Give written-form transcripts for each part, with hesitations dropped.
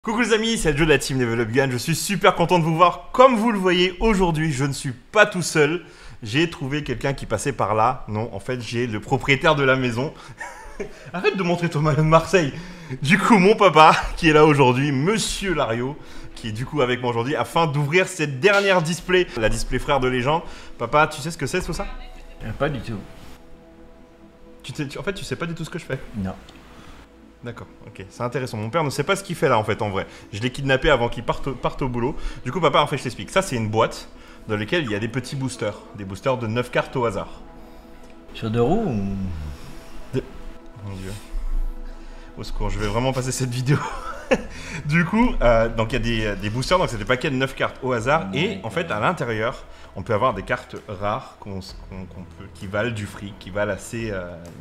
Coucou les amis, c'est Joe de la team Level Up Gun. Je suis super content de vous voir. Comme vous le voyez aujourd'hui, je ne suis pas tout seul. J'ai trouvé quelqu'un qui passait par là. Non, en fait, j'ai le propriétaire de la maison. Arrête de montrer ton maillot de Marseille. Du coup, mon papa qui est là aujourd'hui, Monsieur Lario, qui est du coup avec moi aujourd'hui afin d'ouvrir cette dernière display, la display frère de légende. Papa, tu sais ce que c'est tout ça? Pas du tout. En fait, tu sais pas du tout ce que je fais. Non. D'accord, ok, c'est intéressant. Mon père ne sait pas ce qu'il fait là en fait, en vrai. Je l'ai kidnappé avant qu'il parte au boulot. Du coup, papa, en fait, je t'explique. Ça, c'est une boîte dans laquelle il y a des petits boosters. Des boosters de 9 cartes au hasard. Sur deux roues ou... Mon dieu. Au secours, je vais vraiment passer cette vidéo. Du coup, donc il y a des boosters, donc c'est des paquets de 9 cartes au hasard. Et en fait, à l'intérieur, on peut avoir des cartes rares qui valent du fric, qui valent assez,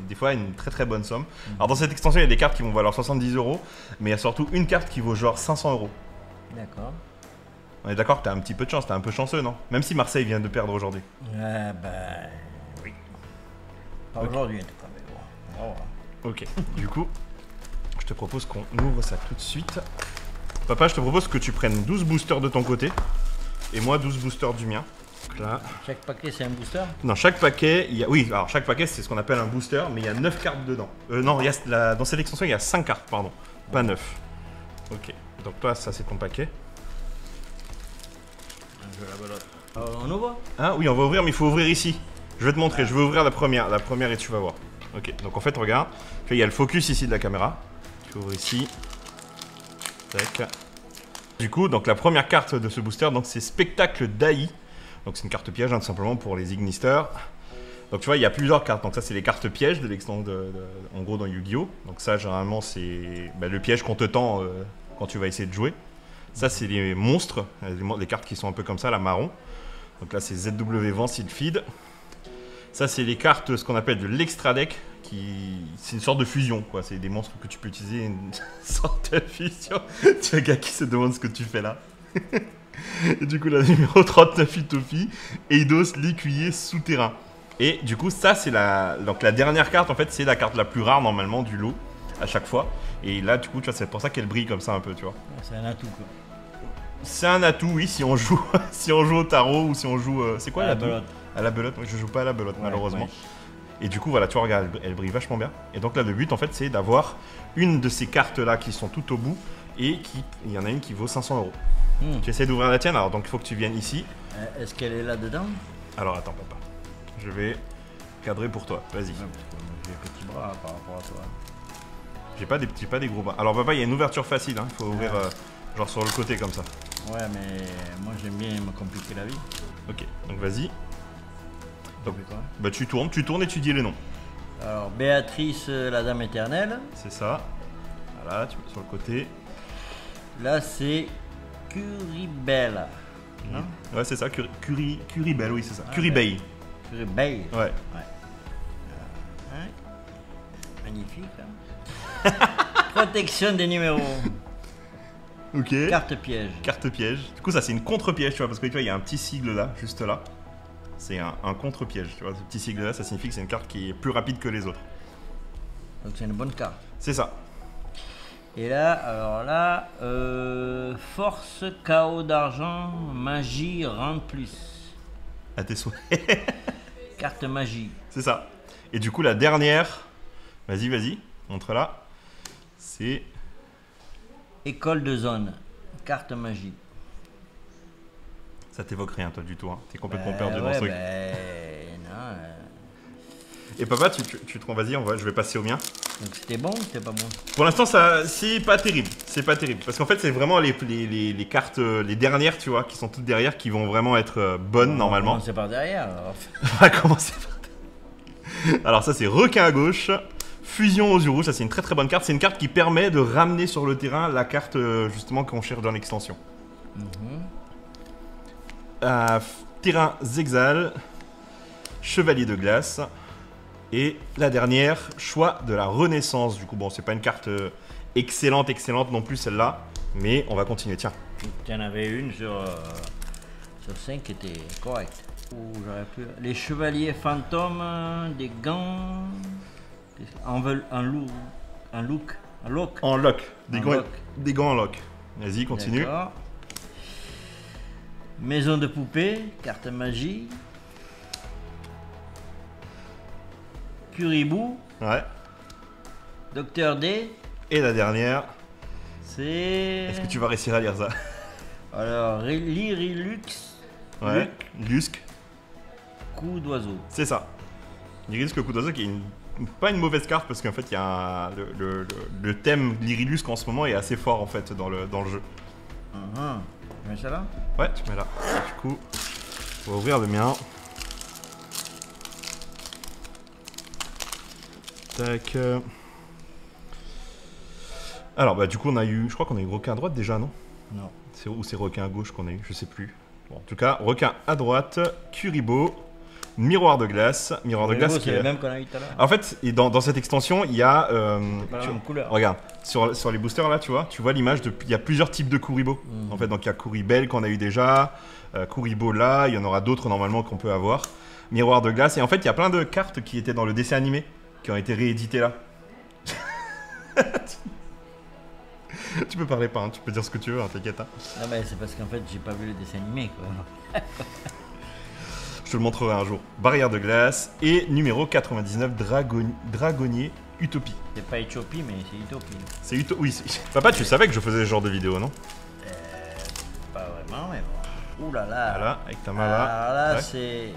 des fois une très très bonne somme. Alors dans cette extension, il y a des cartes qui vont valoir 70 €, mais il y a surtout une carte qui vaut genre 500 €. D'accord. On est d'accord que t'as un petit peu de chance, t'es un peu chanceux, non? Même si Marseille vient de perdre aujourd'hui. Ah bah... oui. Pas aujourd'hui en tout cas, mais bon. On va voir. Ok, du coup, je te propose qu'on ouvre ça tout de suite. Papa, je te propose que tu prennes 12 boosters de ton côté, et moi 12 boosters du mien. Donc là... Chaque paquet c'est un booster? Dans chaque paquet, il y a... Oui, alors chaque paquet c'est ce qu'on appelle un booster, mais il y a 9 cartes dedans. Non, dans cette extension il y a 5 cartes, pardon, pas 9. Ok, donc toi ça c'est ton paquet. Je la belote. On ouvre? Ah oui, on va ouvrir, mais il faut ouvrir ici. Je vais te montrer, je vais ouvrir la première et tu vas voir. Ok, donc en fait regarde, tu vois, il y a le focus ici de la caméra. Tu ouvres ici. Tac. Du coup, donc la première carte de ce booster, donc c'est Spectacle d'Aï. Donc c'est une carte piège, hein, tout simplement pour les ignisters. Donc tu vois, il y a plusieurs cartes. Donc ça, c'est les cartes pièges de l'extension en gros dans Yu-Gi-Oh! Donc ça, généralement, c'est le piège qu'on te tend quand tu vas essayer de jouer. Ça, c'est les monstres, les cartes qui sont un peu comme ça, la marron. Donc là, c'est ZW Vent Sylphide. Ça, c'est les cartes, ce qu'on appelle de l'extra deck. C'est une sorte de fusion, quoi. C'est des monstres que tu peux utiliser, une sorte de fusion. Tu as un gars qui se demande ce que tu fais là. Et du coup, la numéro 39, Utopie, Eidos, l'écuyer souterrain. Et du coup, ça, c'est donc la dernière carte, en fait, c'est la carte la plus rare, normalement, du lot, à chaque fois. Et là, du coup, tu vois, c'est pour ça qu'elle brille comme ça, un peu, tu vois. C'est un atout, quoi. C'est un atout, oui, si on joue, si on joue au tarot ou si on joue... c'est quoi à l'atout? la belote. À la belote, je joue pas à la belote, Ouais, malheureusement. ouais. Et du coup, voilà, tu vois, regarde, elle brille vachement bien. Et donc là, le but, en fait, c'est d'avoir une de ces cartes-là qui sont tout au bout et il y en a une qui vaut 500 €. Tu essaies d'ouvrir la tienne, alors donc il faut que tu viennes ici. Est-ce qu'elle est là-dedans? Alors attends, papa. Je vais cadrer pour toi, vas-y. J'ai des petits bras par rapport à toi. J'ai pas des gros bras. Alors papa, il y a une ouverture facile, hein. Il faut ouvrir genre sur le côté comme ça. Ouais, mais moi j'aime bien me compliquer la vie. Ok, donc vas-y. Donc, Quoi? bah tu tournes et tu dis les noms. Alors, Béatrice, la dame éternelle. C'est ça. Voilà, tu mets sur le côté. Là, c'est Curibella. Non? Ouais, c'est ça, Curibelle, oui, c'est ça. Ah, Curibelle. Curibelle. Ouais. Hein? Magnifique. Hein? Protection des numéros. Ok. Carte piège. Carte piège. Du coup, ça, c'est une contre-piège, tu vois, parce que tu vois, il y a un petit sigle là, juste là. C'est un contre-piège, tu vois. Ce petit sigle là, ça signifie que c'est une carte qui est plus rapide que les autres. Donc, c'est une bonne carte. C'est ça. Et là, alors là, force, chaos d'argent, magie, rend plus. À tes souhaits. Carte magie. C'est ça. Et du coup, la dernière, vas-y, montre-la. C'est... École de zone. Carte magie. Ça t'évoque rien, toi, du tout. Hein. T'es complètement perdu dans ce truc. Non. Et papa, tu te rends, vas-y, je vais passer au mien. Donc c'était bon ou c'était pas bon? Pour l'instant, ça, c'est pas terrible. C'est pas terrible. Parce qu'en fait, c'est vraiment les cartes, les dernières, tu vois, qui sont toutes derrière, qui vont vraiment être bonnes, normalement. On va commencer par derrière. Alors. On va commencer par... Alors ça, c'est requin à gauche. Fusion aux yeux rouges, ça c'est une très très bonne carte. C'est une carte qui permet de ramener sur le terrain la carte justement qu'on cherche dans l'extension. Terrain Zexal, Chevalier de glace. Et la dernière, choix de la Renaissance. Du coup, bon, c'est pas une carte excellente non plus celle-là. Mais on va continuer, tiens. Tu en avais une sur 5 qui était correcte. J'aurais pu... Les chevaliers fantômes, des gants... En look. En lock. Des gants en lock. Vas-y, continue. D'accord. Maison de poupée, carte magie. Curibou, Ouais. Docteur D. Et la dernière. C'est. Est-ce que tu vas réussir à lire ça? Alors, Lirilux. Ouais. Lusque. Coup d'oiseau. C'est ça. Lyrilusque coup d'oiseau qui est pas une mauvaise carte parce qu'en fait il y a le thème Lyrilusque en ce moment est assez fort en fait dans le jeu. Tu mets ça là? Ouais, tu mets là. Du coup, on va ouvrir le mien. Tac. Alors bah du coup on a eu, je crois qu'on a eu requin à droite déjà, non? Non. Ou c'est requin à gauche qu'on a eu, je sais plus. Bon, en tout cas, requin à droite, Kuribo, miroir de glace, C'est qui le est... même qu'on a eu tout à l'heure. En fait, et dans cette extension, il y a... Pas la même couleur. Regarde, sur les boosters là, tu vois l'image, il y a plusieurs types de Kuribo. En fait, donc il y a Kuribel qu'on a eu déjà, Kuribo là, il y en aura d'autres normalement qu'on peut avoir. Miroir de glace, et en fait, il y a plein de cartes qui étaient dans le dessin animé, qui ont été rééditées là. Tu peux parler pas, hein, tu peux dire ce que tu veux, hein, t'inquiète. Hein. Non mais c'est parce qu'en fait j'ai pas vu le dessin animé quoi. Je te le montrerai un jour. Barrière de glace et numéro 99, Dragonnier Utopie. C'est pas Éthiopie mais c'est Utopie. C'est Utopie. Oui, papa, tu savais que je faisais ce genre de vidéo, non? Pas vraiment mais bon. Ouh là là. Voilà, avec ta main là. Alors là Tac. c'est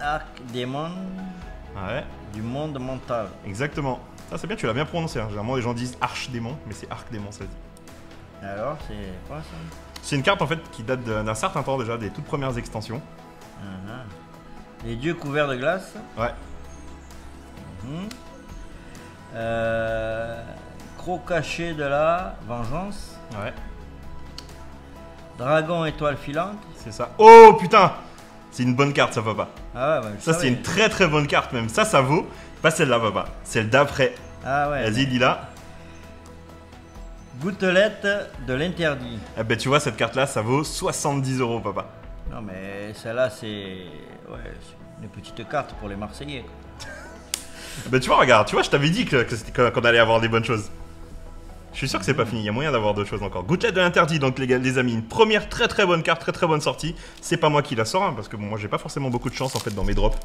Arc Démon Ouais, du monde mental. exactement. Ça, c'est bien, tu l'as bien prononcé. Hein. Généralement, les gens disent Arche-démon, mais c'est Arc-démon, ça se dit. Alors c'est quoi ça? C'est une carte en fait qui date d'un certain temps déjà, des toutes premières extensions. Les dieux couverts de glace. Ouais, Croc caché de la vengeance. ouais, Dragon étoile filante. c'est ça. Oh putain! C'est une bonne carte, ça, papa. Ah ouais, Ça, c'est une très très bonne carte même. Ça vaut. Pas celle-là, papa. Celle d'après. Ah ouais. Vas-y, lis-la. Gouttelette de l'interdit. Eh ben, tu vois, cette carte-là, ça vaut 70 €, papa. Non mais celle-là c'est c'est une petite carte pour les Marseillais. Quoi. Ben, tu vois, regarde, tu vois, je t'avais dit qu'on allait avoir des bonnes choses. Je suis sûr que c'est pas fini, il y a moyen d'avoir d'autres choses encore. Gouttelette de l'interdit, donc les amis, une première très très bonne carte, très très bonne sortie. C'est pas moi qui la sors, hein, parce que bon, moi j'ai pas forcément beaucoup de chance en fait dans mes drops.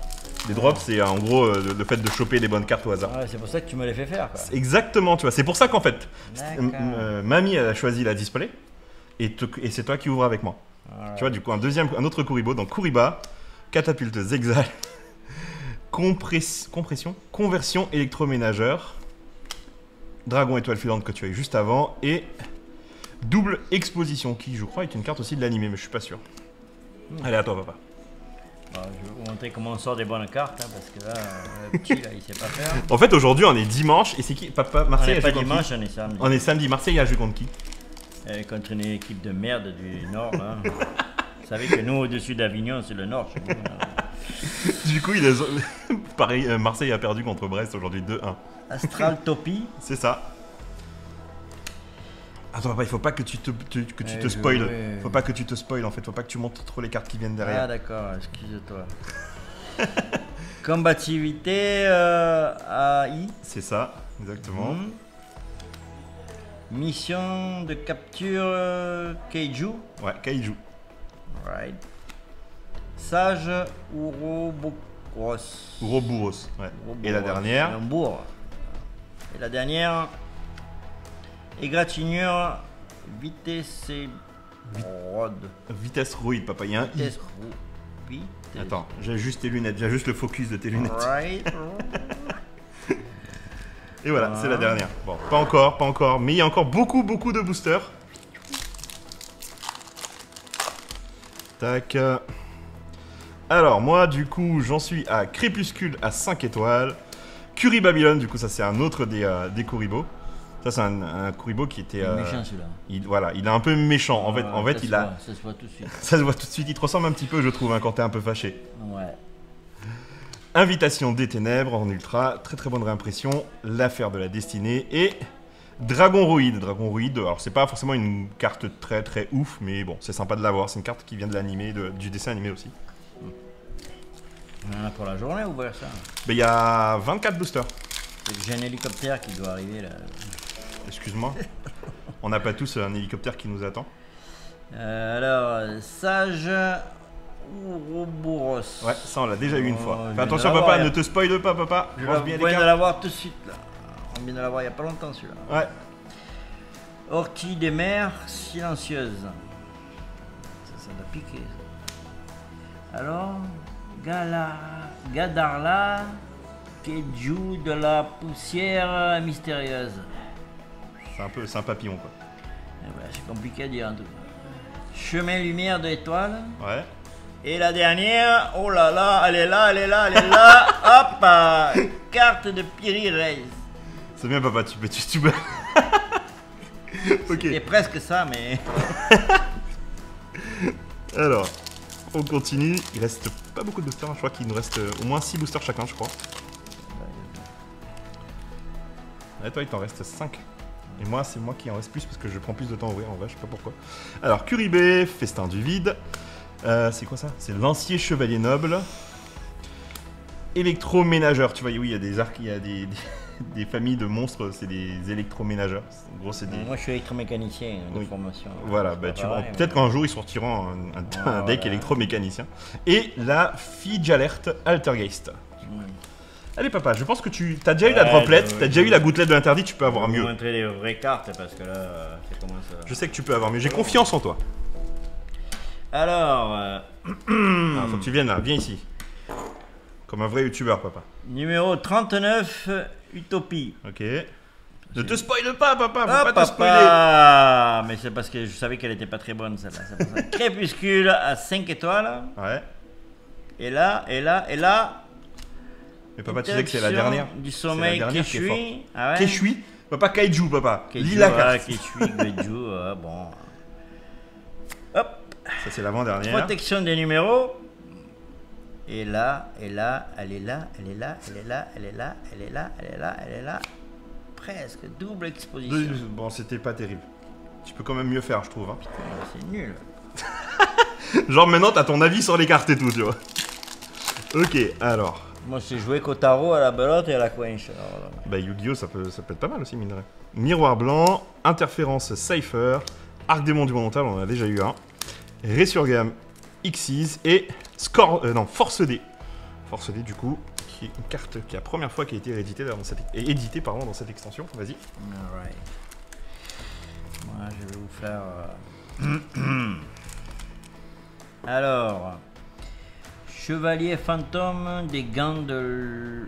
Les drops, c'est en gros le fait de choper des bonnes cartes au hasard. Ouais, c'est pour ça que tu me les fais faire. Quoi. Exactement, tu vois, c'est pour ça qu'en fait, D'accord. Mamie elle a choisi la display, et c'est toi qui ouvres avec moi. Voilà. Tu vois, du coup, un autre Kuribo, donc Kuriba, catapulte Zexal, compression, conversion électroménageur, dragon étoile filante que tu as eu juste avant, et double exposition, qui je crois est une carte aussi de l'animé, mais je suis pas sûr. Allez, à toi, papa. Bon, je vais vous montrer comment on sort des bonnes cartes, hein, parce que là, le petit, là, il sait pas faire. En fait, aujourd'hui, on est dimanche, et c'est qui? Papa, On Marseille n'est a pas joué contre qui? dimanche, on est samedi. On est samedi, Marseille a joué contre qui? Contre une équipe de merde du Nord, là. Vous savez que nous, au-dessus d'Avignon, c'est le Nord chez nous. Là. Du coup, pareil, Marseille a perdu contre Brest aujourd'hui 2-1. Astral Topie. C'est ça. Attends, papa, il faut pas que tu te spoil. ouais. Faut pas que tu te spoil en fait. Faut pas que tu montres trop les cartes qui viennent Ah derrière. d'accord, excuse-toi. Combativité AI. C'est ça, exactement. Mission de capture Keiju. Ouais, Kaiju. Right. Sage Ouroboros. Ouroboros. Ouais. Et la dernière. Lembourg. Et la dernière. Égratignure Vitesse Rod. Vitesse Ruide, papa. Il y a un I. Vitesse Vitesse. Attends, j'ai juste tes lunettes. J'ai juste le focus de tes lunettes. Right. Et voilà, c'est la dernière. Bon, pas encore. Mais il y a encore beaucoup de boosters. Tac. Alors, moi, du coup, j'en suis à Crépuscule à 5 étoiles. Curie Babylone, du coup, ça, c'est un autre des Kuribo. Ça, c'est un Kuribo qui était... méchant celui-là. Voilà, il est un peu méchant. En fait, il a... Ça se voit tout de suite. Ça se voit tout de suite. Il te ressemble un petit peu, je trouve, hein, quand t'es un peu fâché. Ouais. Invitation des ténèbres en ultra. Très bonne réimpression. L'affaire de la destinée. Et... Dragon Ruide. Dragon Ruide, alors c'est pas forcément une carte très ouf, mais bon, c'est sympa de l'avoir. C'est une carte qui vient de l'animé, du dessin animé aussi. On en a pour la journée ou voir ça? Mais il y a 24 boosters. J'ai un hélicoptère qui doit arriver là. Excuse-moi. On n'a pas tous un hélicoptère qui nous attend. Alors, Sage Ouroboros. Ouais, ça on l'a déjà eu une fois. je Fais viens attention de l'avoir, papa, il y ne a- te spoile pas papa. Je Pense bien les viens de cartes. l'avoir tout de suite là. On vient de l'avoir il n'y a pas longtemps celui-là. Ouais. Orchidée des mers silencieuse. Ça doit piquer. Ça. Alors, Gadarla, Keju de la poussière mystérieuse. C'est un papillon quoi. Eh ben, c'est compliqué à dire en tout cas. Chemin lumière de l'étoile. Ouais. Et la dernière, oh là là, elle est là, elle est là, elle est là. Hop, carte de Piri Reis. C'est bien papa, tu peux. Ok. C'est presque ça, mais. Alors, on continue. Il reste pas beaucoup de boosters, je crois qu'il nous reste au moins 6 boosters chacun, je crois. Et toi, il t'en reste 5. Et moi, c'est moi qui en reste plus parce que je prends plus de temps à ouvrir en vrai, je sais pas pourquoi. Alors, Curibé, Festin du vide. C'est quoi ça? C'est Lancier Chevalier Noble. Électroménageur, tu vois, oui, il y a des arcs, il y a des familles de monstres, c'est des électroménageurs. En gros, c'est des. Moi, je suis électromécanicien de Oui. formation. Voilà, C'est bah, pas pareil, peut-être mais- qu'un jour ils sortiront un deck voilà. électromécanicien. Et la Fidge Alert Altergeist. Allez papa, je pense que tu as déjà eu la Ouais, droplette, ouais, t'as déjà ouais. eu la gouttelette de l'interdit, tu peux Je avoir vais vous mieux. montrer les vraies cartes parce que là, ça commence à. Je sais que tu peux avoir mieux, j'ai confiance en toi. Alors, Ah, faut que tu viennes là, viens ici. Comme un vrai youtubeur papa. numéro 39, Utopie. Ok. Ne te spoile pas papa, faut Ah, pas te spoiler. papa! Mais c'est parce que je savais qu'elle était pas très bonne celle-là. c'est pour ça. Crépuscule à 5 étoiles. Ouais. Et là, et là, et là. Mais papa, tu sais que c'est la Interruption dernière. Du C'est la sommeil dernière qui est forte. Keshui. Ah ouais? Keshui. Papa Kaiju papa. Keiju, Lis la ouais, carte. Keshui, Keiju, bon. Hop, Ça c'est l'avant-dernière. protection des numéros. Et là, elle est là, elle est là, elle est là, elle est là, elle est là, elle est là, elle est là, elle est là. Presque double exposition. Bon, c'était pas terrible. Tu peux quand même mieux faire, je trouve. Hein. C'est nul. Genre maintenant, t'as ton avis sur les cartes et tout, tu vois. Ok, alors. Moi, j'ai joué qu'au tarot, à la belote et à la quench. alors, là. Bah, Yu-Gi-Oh, ça peut être pas mal aussi, mine de rien. Miroir blanc, interférence Cypher, Arc démon du mental, on en a déjà eu un. Resurgam Xyz et Force D. Force D, du coup, qui est une carte qui est la première fois qui a été éditée dans cette, dans cette extension. Vas-y. Alright. Moi, je vais vous faire. Alors, Chevalier fantôme des gants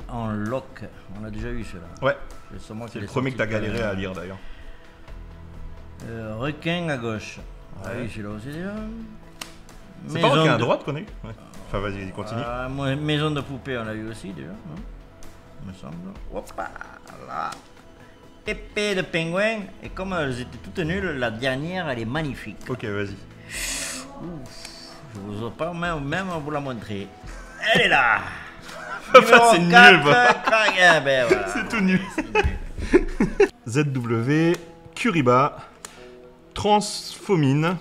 en lock. On a déjà eu celui-là. Ouais, C'est moi qui c'est le l'ai premier que sorti t'as tout à galéré l'heure. à lire d'ailleurs. Requin à gauche. Ah Ouais. oui, celui-là aussi déjà. C'est pas Requin à droite qu'on a eu ouais. Enfin, vas-y, continue. Maison de poupée, on l'a eu aussi déjà. Hein, me semble. Hoppa, là. Épée de pingouin. Et comme elles étaient toutes nulles, la dernière, elle est magnifique. Ok, vas-y. Je vous ai pas même vous la montrer. Elle est là. Papa, c'est Numéro nul, 4, papa. crac, eh ben voilà. C'est tout nul. ZW, Kuriba, Transfomine,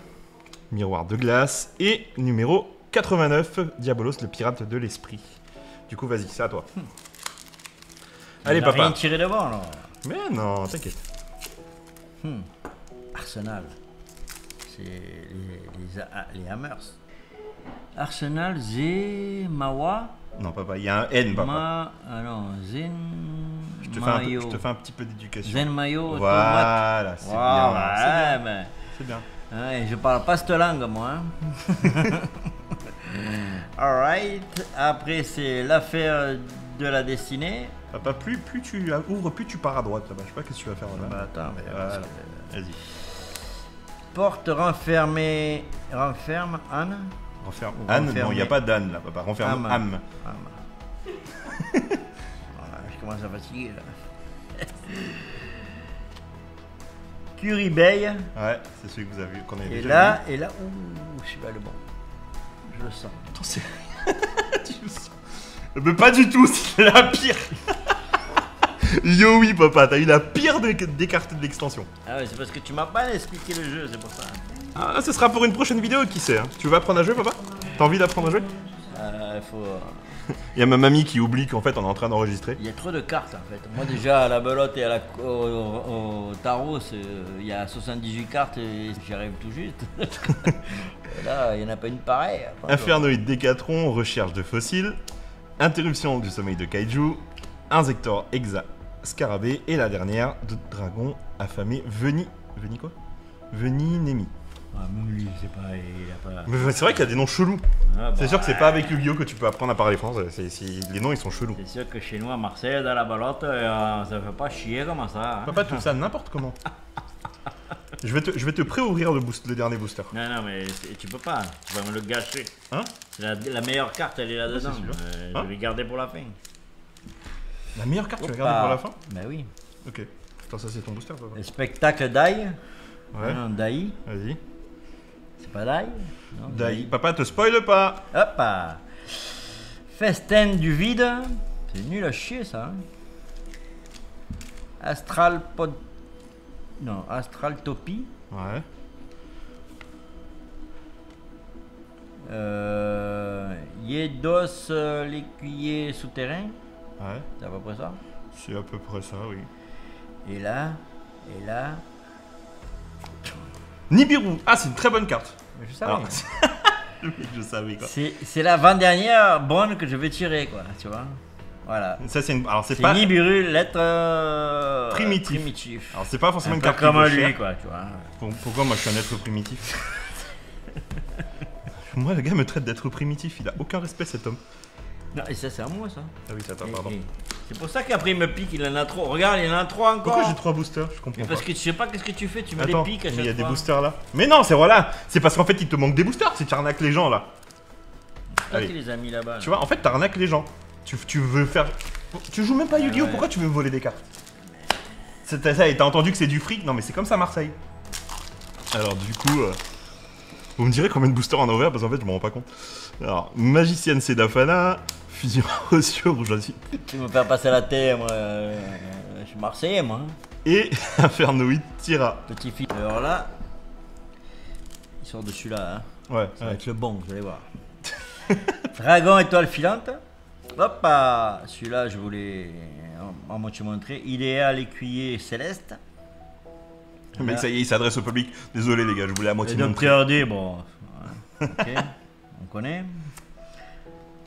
Miroir de glace et numéro 89, Diabolos, le pirate de l'esprit. Du coup, vas-y, c'est à toi. Allez, Il n'a papa. rien tiré devant, alors. Mais non, t'inquiète. Arsenal. C'est les Hammers. Arsenal, Mawa. Non, papa, il y a un N, papa. Ah non, Zen. Je te Mayo. fais un petit peu d'éducation. Zen Mayo, Voilà, c'est Voilà, bien. ouais, C'est bien. ouais, je parle pas cette langue, moi. Hein. Alright. Après, c'est l'affaire de la destinée. Papa, plus tu ouvres, plus tu pars à droite là-bas. Je sais pas ce que tu vas faire là-bas. Bah, attends, mais Voilà. parce que- Vas-y. Porte renfermée. Renferme Anne. Renferme. Ou Anne, renfermer. non, il n'y a pas d'Anne là, papa. Renferme Âme. âme. Voilà, je commence à fatiguer là. Curibay. Ouais, c'est celui que vous avez vu, qu'on avait Et déjà là, ouh, je suis pas le bon. Je le sens. Attends, c'est... tu le sens. Mais pas du tout, c'est la pire. Yo oui papa, t'as eu la pire des cartes de l'extension. Ah ouais, c'est parce que tu m'as pas expliqué le jeu, c'est pour ça. Ah, ce sera pour une prochaine vidéo, qui sait hein. Tu veux apprendre à jouer papa? T'as envie d'apprendre à jouer? faut... Il y a ma mamie qui oublie qu'en fait on est en train d'enregistrer. Il y a trop de cartes en fait. Moi déjà à la belote et au tarot, il y a 78 cartes et j'y arrive tout juste. Et là, il n'y en a pas une pareille. Infernoïde Décathlon, recherche de fossiles, interruption du sommeil de Kaiju, Inzector Exa Scarabée et la dernière de Dragon affamé Veni quoi Nemi. Ah, même lui, c'est pas... il a pas... Mais c'est vrai qu'il y a des noms chelous. Ah, C'est sûr que c'est pas avec Yu-Gi-Oh que tu peux apprendre à parler français. Les noms ils sont chelous. C'est sûr que chez nous à Marseille, dans la belote, ça fait pas chier comme ça. Hein. Pas tout ça n'importe comment. Je vais te pré-ouvrir le dernier booster. Non, mais tu peux pas. Tu vas me le gâcher. Hein? La meilleure carte, elle est là-dedans. c'est sûr. Je vais garder pour la fin. La meilleure carte, tu vas garder pour la fin? Ben oui. Ok. Attends, ça c'est ton booster, toi. Le spectacle Dai. Ouais. Non, Dai. Vas-y. C'est pas Dai? Non, Dai. Papa, te spoil pas. Hop. Festin du vide. C'est nul à chier ça. Hein. Astral Pod. Non, Astral Topie. Ouais. Yedos l'écuyer souterrain. Ouais. C'est à peu près ça. C'est à peu près ça, oui. Et là. Nibiru. Ah, c'est une très bonne carte. Mais je savais. Alors, je savais quoi. C'est l'avant-dernière bonne que je vais tirer, quoi, tu vois. Voilà. Ça, c'est une... Alors, c'est C'est pas... Nibiru, lettre Primitif. Alors, c'est pas forcément une peu carte qui comme vaut lui, cher. quoi, tu vois. Pourquoi moi je suis un être primitif? Moi, le gars me traite d'être primitif. Il a aucun respect, cet homme. Non, et ça, c'est à moi, ça. Ah oui, c'est à toi, pardon. C'est pour ça qu'après, il me pique, il en a trop. Regarde, il en a trop encore. Pourquoi j'ai 3 boosters? Je comprends Mais pas. parce que tu sais pas qu'est-ce que tu fais, tu me Attends, les piques à chaque mais il y a fois. des boosters là. Mais non, c'est voilà. C'est parce qu'en fait, il te manque des boosters. C'est tu arnaques les gens là. Toi Allez. qui les as mis là-bas. Tu vois, en fait, t'arnaques les gens. Tu veux faire. Tu joues même pas Yu-Gi-Oh! ouais. Pourquoi tu veux me voler des cartes? C'est ça, et t'as entendu que c'est du fric? Non, mais c'est comme ça, Marseille. Alors, du coup, vous me direz combien de boosters on a ouvert parce qu'en fait, je m'en rends pas compte. Alors, Magicienne Sedafana, Fusion Rossio, Rouge Assis. Tu me fais passer la tête, moi. Je suis Marseillais, moi. Et Infernoïde Tira. Petit fils. Alors là, il sort de celui-là, hein. Ouais, Ça va ouais. être le bon, vous allez voir. Dragon étoile filante. Hop, celui-là, je voulais en moitié montrer. Idéal écuyer céleste. Le mec, ça y est, il s'adresse au public. Désolé, les gars, je voulais à Et moitié donc montrer. PRD, bon. Ok, on connaît.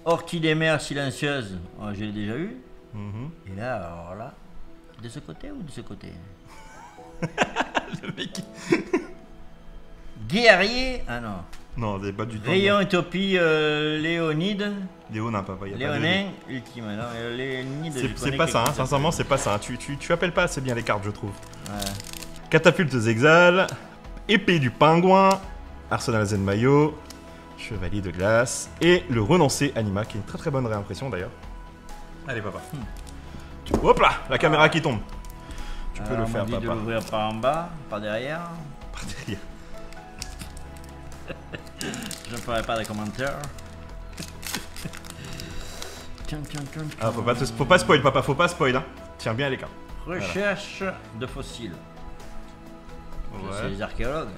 Ortie des mers silencieuse, oh, je l'ai déjà eu. Mhm. Et là, alors là, de ce côté ou de ce côté? Le mec. Guerrier, ah non. Non, c'est pas du tout. Rayon Utopie Léonide. Léonin, papa, y a pas de... Léonin, ultime. Non, Léonide, je C'est connais pas ça, hein, quelqu'un. sincèrement, c'est pas ça. Tu appelles pas assez bien les cartes, je trouve. Ouais. Catapulte Zexal, Épée du Pingouin, Arsenal Zenmayo, Chevalier de Glace et le Renoncé Anima, qui est une très très bonne réimpression d'ailleurs. Allez, papa. Hop là, la caméra qui tombe. Tu peux le on m'a faire, dit de papa. l'ouvrir par en bas, par derrière. Par derrière. Je ne ferai pas de commentaires. Tiens. Ah, faut pas spoil, papa, faut pas spoil, hein. Tiens bien les cartes. Recherche de fossiles. C'est Ouais. les archéologues.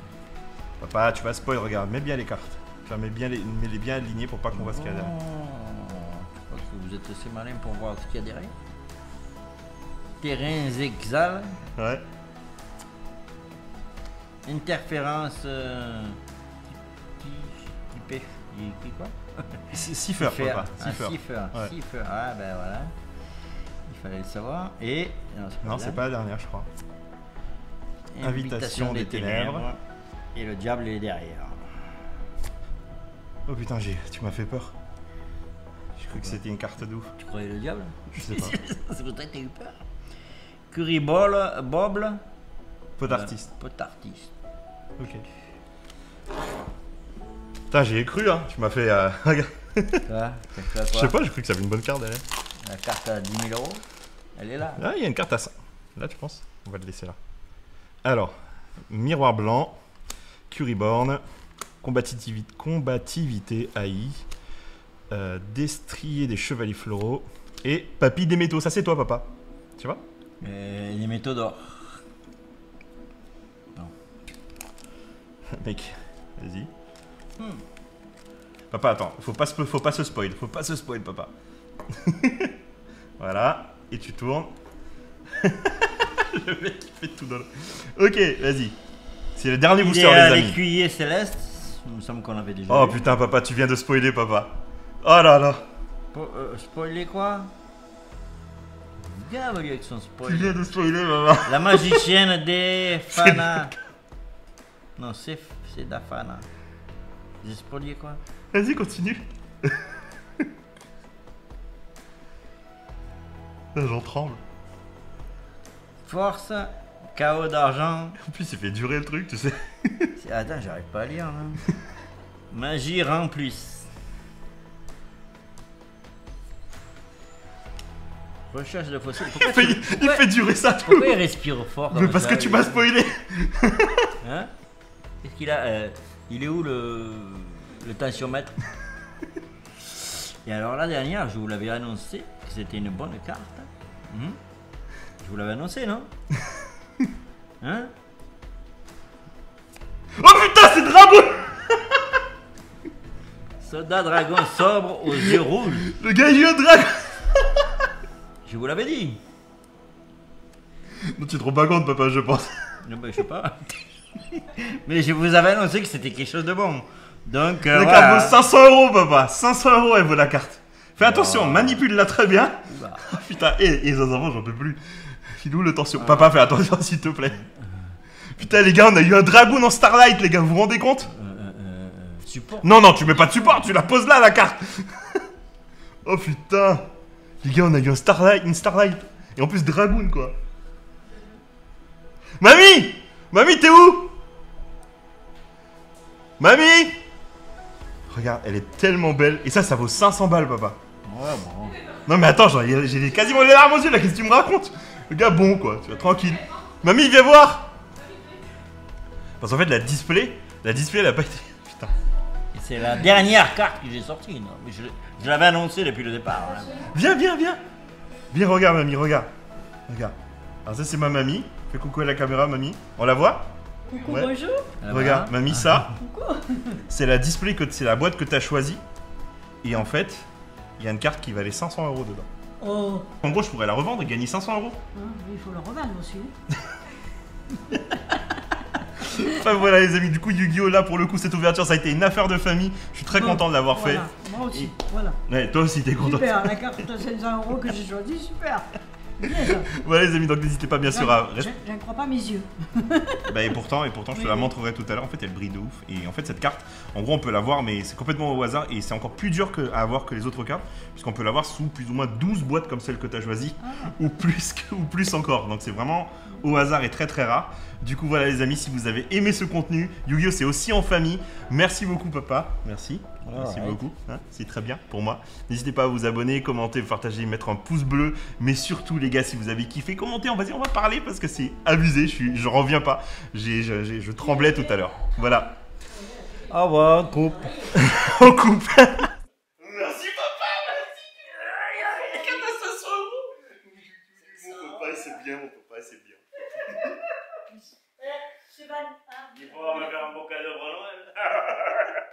Papa, tu vas spoil, regarde, mets bien les cartes. Enfin, mets-les bien alignées pour pas qu'on voit ce qu'il y a derrière. Je pense que vous êtes assez malin pour voir ce qu'il y a derrière. Terrain Zexal. Ouais. Interférence. Qui pêche. Qui quoi? Cipher, papa. Ah, Cipher. Cipher. Ouais. Cipher. Ah, ben voilà. Il fallait le savoir. Et. Non, c'est pas la dernière, je crois. Invitation des ténèbres. Et le diable est derrière. Oh putain, tu m'as fait peur. J'ai cru que c'était une carte d'ouf. Tu croyais le diable? Je sais pas. C'est pour ça que t'as eu peur. Curryball, Boble. Pot d'artiste. Pot d'artiste. Ok. Putain, j'y ai cru, hein. Tu m'as fait. Regarde. Je sais pas, j'ai cru que ça avait une bonne carte derrière. La carte à 10 000 €. Elle est là. Ah, il y a une carte à ça. Là, tu penses? On va le laisser là. Alors, Miroir blanc, Curryborn, combativité AI, Destrier des chevaliers floraux et Papy des métaux. Ça, c'est toi, papa. Tu vois? Et les métaux d'or. Mec, vas-y. Papa, attends, faut pas se spoil, papa. Voilà, et tu tournes. Le mec, il fait tout dans le... Ok, vas-y. C'est le dernier booster, les amis. L'écuyer céleste, il me semble qu'on avait déjà Oh vu. putain, papa, tu viens de spoiler, papa. Oh là là. Spoiler quoi? Gars, avec son Tu spoil. viens de spoiler, papa. La magicienne des Fana. Non, c'est Dafana. J'ai spoilé quoi? Vas-y, continue. Là, j'en tremble. Force, chaos d'argent. En plus, il fait durer le truc, tu sais. Attends, j'arrive pas à lire là. Magie rend plus. Recherche de fossiles. Il fait durer ça tout. Pourquoi il respire fort Mais comme parce ça, que tu m'as spoilé. Hein? Qu'est-ce qu'il a il est où le tensiomètre? Et alors la dernière, je vous l'avais annoncé que c'était une bonne carte. Je vous l'avais annoncé, non? Hein? Oh putain, c'est Dragon. Soldat dragon sobre aux yeux rouges. Le gars, il y a un dragon. Je vous l'avais dit. Non, tu te rends pas compte, papa, je pense. Non, ben, je sais pas. Mais je vous avais annoncé que c'était quelque chose de bon. Donc, La voilà. carte vaut 500 €, papa. 500 €, elle vaut la carte. Fais attention, Oh. manipule-la très bien. Oula. Oh, putain, et les enfants, j'en peux plus. Filou le tension. Papa, fais attention, s'il te plaît. Putain, les gars, on a eu un dragon en Starlight, les gars, vous vous rendez compte? Support. Non, non, tu mets pas de support, tu la poses là, la carte. Oh putain. Les gars, on a eu un Starlight, une Starlight. Et en plus, dragon, quoi. Mamie! Mamie, t'es où? Mamie! Regarde, elle est tellement belle. Et ça vaut 500 balles, papa. Ouais, bon. Non, mais attends, j'ai quasiment les larmes aux yeux, là, qu'est-ce que tu me racontes? Le gars, bon, quoi, tu vas tranquille. Mamie, viens voir! Parce qu'en fait, la display, elle a pas été... Putain. Et c'est la dernière carte que j'ai sortie. Non, mais je l'avais annoncé depuis le départ. Hein. Viens, viens, viens. Viens, regarde, mamie, regarde. Regarde. Alors ça, c'est ma mamie. Fais coucou à la caméra, mamie. On la voit? Coucou, Ouais. bonjour. Regarde, mamie, ça, Coucou. c'est la display, c'est la boîte que tu as choisie. Et en fait, il y a une carte qui valait 500 € dedans. Oh, En gros, je pourrais la revendre et gagner 500 €. hein, il faut le revendre aussi. Enfin voilà les amis, du coup Yu-Gi-Oh là pour le coup cette ouverture ça a été une affaire de famille. Je suis très content de l'avoir Voilà, fait. moi aussi, voilà. Ouais, toi aussi t'es content. Super, la carte de 500 € que j'ai choisie, super. Bien ça. Voilà les amis, donc n'hésitez pas bien sûr à... J'en crois pas mes yeux. Bah et pourtant je te la montrerai tout à l'heure. En fait elle brille de ouf. Et en fait cette carte, en gros on peut la voir mais c'est complètement au hasard. Et c'est encore plus dur à avoir que les autres cartes. Puisqu'on peut l'avoir sous plus ou moins 12 boîtes comme celle que tu as choisie. Ou plus encore. Donc c'est vraiment au hasard et très très rare. Du coup voilà les amis, si vous avez aimé ce contenu, Yu-Gi-Oh c'est aussi en famille. Merci beaucoup papa, merci. Merci beaucoup, hein, c'est très bien pour moi. N'hésitez pas à vous abonner, commenter, partager, mettre un pouce bleu. Mais surtout les gars, si vous avez kiffé, commentez, on va parler parce que c'est abusé, je reviens pas. Je tremblais tout à l'heure. Voilà. Au revoir, coupe. On coupe. Merci papa, merci. Mon papa c'est bien, mon papa c'est bien. C'est bon. Il faut me faire un beau cadeau pour Noël.